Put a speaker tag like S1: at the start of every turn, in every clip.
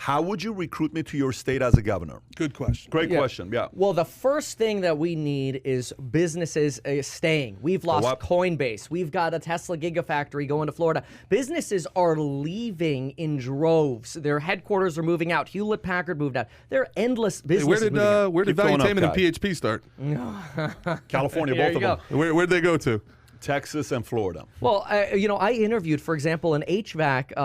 S1: How would you recruit me to your state as a governor?
S2: Good question.
S1: Great question, yeah.
S3: Well, the first thing that we need is businesses staying. We've lost Coinbase. We've got a Tesla Gigafactory going to Florida. Businesses are leaving in droves. Their headquarters are moving out. Hewlett-Packard moved out. There are endless businesses moving out.
S2: Where did Valuetainment and PHP start?
S1: California, both of them.
S2: Where'd they go to?
S1: Texas and Florida.
S3: Well, I interviewed, for example, an HVAC,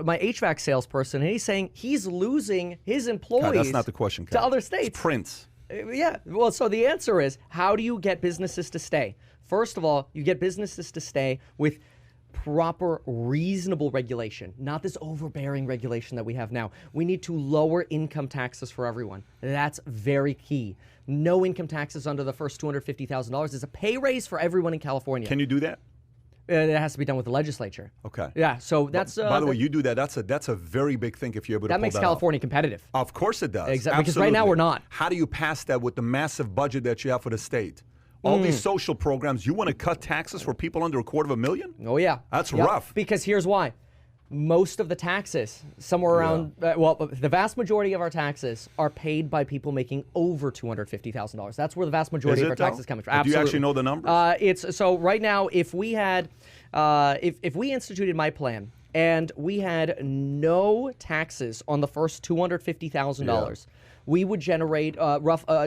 S3: my HVAC salesperson, and he's saying he's losing his employees.
S1: God, that's not the question,
S3: to other states.
S1: It's Prince.
S3: Yeah. Well, so the answer is, how do you get businesses to stay? First of all, you get businesses to stay with proper, reasonable regulation, not this overbearing regulation that we have now. We need to lower income taxes for everyone. That's very key. No income taxes under the first $250,000 is a pay raise for everyone in California.
S1: Can you do that?
S3: It has to be done with the legislature.
S1: Okay.
S3: Yeah, so that's...
S1: by the way, you do that. That's a very big thing if you're able to pull that
S3: That makes California competitive.
S1: Of course it does.
S3: Exactly, because right now we're not.
S1: How do you pass that with the massive budget that you have for the state? All these social programs, you want to cut taxes for people under $250,000?
S3: Oh, yeah.
S1: That's rough.
S3: Because here's why. Most of the taxes, somewhere around, the vast majority of our taxes are paid by people making over $250,000. That's where the vast majority of our taxes come from.
S1: Absolutely. Do you actually know the numbers?
S3: So right now, if we had, if we instituted my plan and we had no taxes on the first $250,000, we would generate a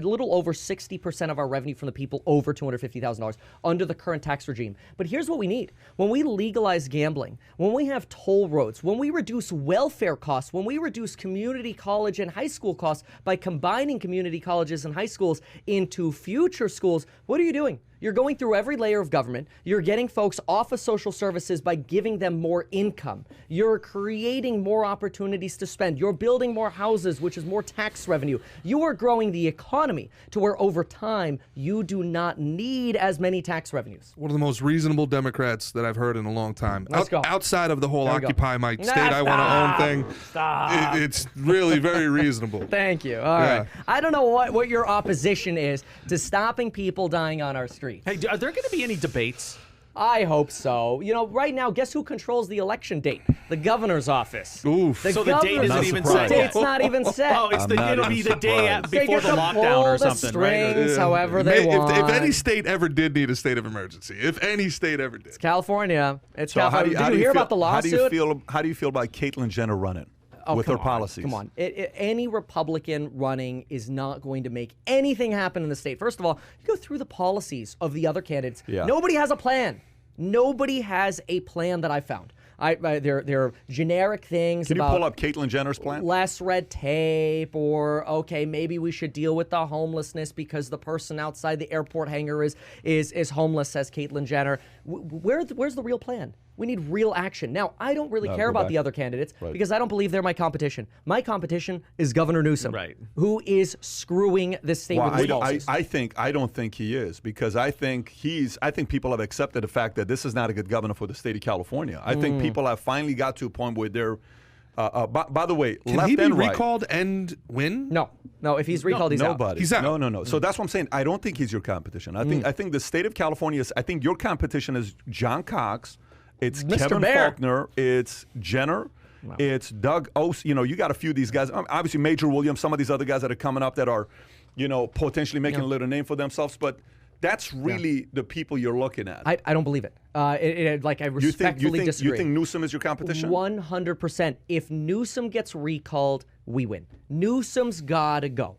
S3: little over 60% of our revenue from the people over $250,000 under the current tax regime. But here's what we need. When we legalize gambling, when we have toll roads, when we reduce welfare costs, when we reduce community college and high school costs by combining community colleges and high schools into future schools, what are you doing? You're going through every layer of government. You're getting folks off of social services by giving them more income. You're creating more opportunities to spend. You're building more houses, which is more tax revenue. You are growing the economy to where over time you do not need as many tax revenues.
S2: One of the most reasonable Democrats that I've heard in a long time.
S3: Let's go.
S2: Outside of the whole Occupy My State I Want to Own thing.
S3: Stop.
S2: It's really very reasonable.
S3: Thank you. All right. I don't know what your opposition is to stopping people dying on our streets.
S4: Hey, are there going to be any debates?
S3: I hope so. You know, right now, guess who controls the election date? The governor's office.
S2: Oof.
S4: So the date isn't even set
S3: The
S4: yet.
S3: date's not even set.
S4: Oh, it'll be the day before the lockdown or something, right?
S3: Strings however they want.
S2: If any state ever did need a state of emergency, if any state ever did.
S3: It's California. It's
S1: So
S3: California. Did you hear about the lawsuit?
S1: How do you feel about Caitlyn Jenner running with her policies?
S3: Come on. Any Republican running is not going to make anything happen in the state. First of all, you go through the policies of the other candidates.
S1: Yeah.
S3: Nobody has a plan. Nobody has a plan that I found. They're generic things.
S1: Can you
S3: about
S1: pull up Caitlyn Jenner's plan?
S3: less red tape, or okay, maybe we should deal with the homelessness because the person outside the airport hangar is homeless, says Caitlyn Jenner. Where's the real plan? We need real action. Now, I don't really care about the other candidates because I don't believe they're my competition. My competition is Governor Newsom, who is screwing this state with his policies.
S1: I don't think he is, because I think people have accepted the fact that this is not a good governor for the state of California. I think people have finally got to a point where they're by the way,
S2: Can
S1: left
S2: he be
S1: and right.
S2: recalled and win?
S3: No. If he's recalled, he's
S1: nobody.
S3: out.
S2: He's out.
S1: No. So that's what I'm saying. I don't think he's your competition. I think the state of California is. I think your competition is John Cox. It's
S3: Mr.
S1: Kevin
S3: Bear.
S1: Faulkner. It's Jenner. Wow. It's Doug Ost. You know, you got a few of these guys. Obviously, Major Williams. Some of these other guys that are coming up that are, potentially making a little name for themselves. But that's really the people you're looking at.
S3: I don't believe it. I respectfully disagree.
S1: You think Newsom is your competition?
S3: 100%. If Newsom gets recalled, we win. Newsom's got to go.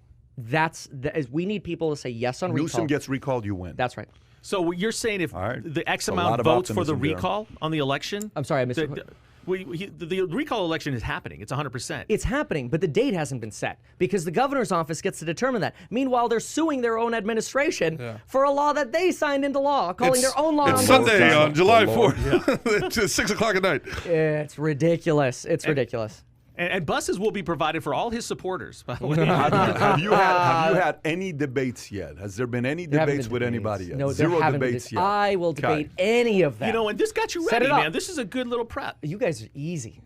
S3: We need people to say yes on recall.
S1: Newsom gets recalled, you win.
S3: That's right.
S4: So you're saying if the X amount
S1: of
S4: votes for the
S1: optimism there.
S4: recall on the election?
S3: I'm sorry, I missed
S4: the recall election is happening. It's 100%.
S3: It's happening, but the date hasn't been set because the governor's office gets to determine that. Meanwhile, they're suing their own administration for a law that they signed into law, calling their own law.
S2: It's Sunday on July 4th. It's 6 o'clock at night.
S3: It's ridiculous. It's ridiculous.
S4: And buses will be provided for all his supporters, by the way.
S1: Have you had any debates yet? Has there been any debates with anybody yet?
S3: No,
S1: Zero
S3: there haven't
S1: debates
S3: been.
S1: yet.
S3: I will debate any of them.
S4: And this got you
S3: Set
S4: ready,
S3: it up.
S4: man. This is a good little prep.
S3: You guys are easy.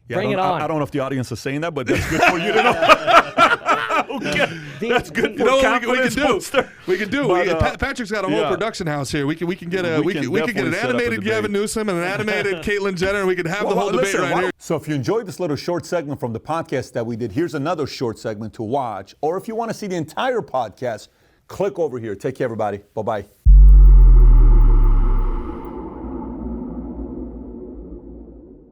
S3: Bring it on.
S1: I don't know if the audience is saying that, but that's good for you to know. Okay.
S3: That's
S1: good
S2: You
S1: for
S2: know what
S1: confidence booster.
S2: we can do?
S1: But,
S2: Patrick's got a whole
S1: yeah.
S2: production house here. We can get an
S1: We can definitely set up a
S2: animated
S1: debate.
S2: Gavin Newsom and an animated Caitlyn Jenner, and we can have the whole debate
S1: listen,
S2: right here.
S1: So if you enjoyed this little short segment from the podcast that we did, here's another short segment to watch. Or if you want to see the entire podcast, click over here. Take care, everybody. Bye-bye.